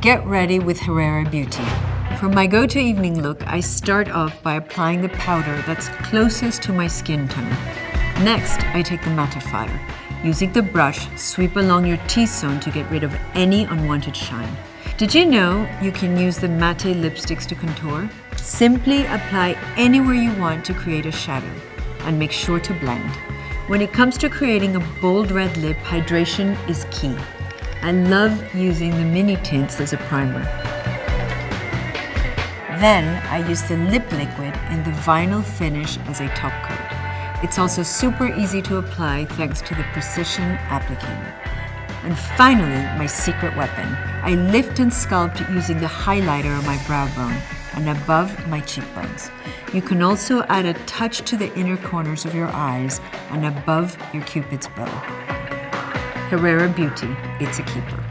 get ready with Herrera Beauty. For my go-to evening look, I start off by applying the powder that's closest to my skin tone. Next, I take the mattifier. Using the brush, sweep along your T-zone to get rid of any unwanted shine. Did you know you can use the matte lipsticks to contour? Simply apply anywhere you want to create a shadow, and make sure to blend. When it comes to creating a bold red lip, hydration is key. I love using the Mini Tints as a primer. Then I use the lip liquid in the vinyl finish as a top coat. It's also super easy to apply thanks to the precision applicator. And finally, my secret weapon. I lift and sculpt using the highlighter on my brow bone and above my cheekbones. You can also add a touch to the inner corners of your eyes and above your cupid's bow. Herrera Beauty, it's a keeper.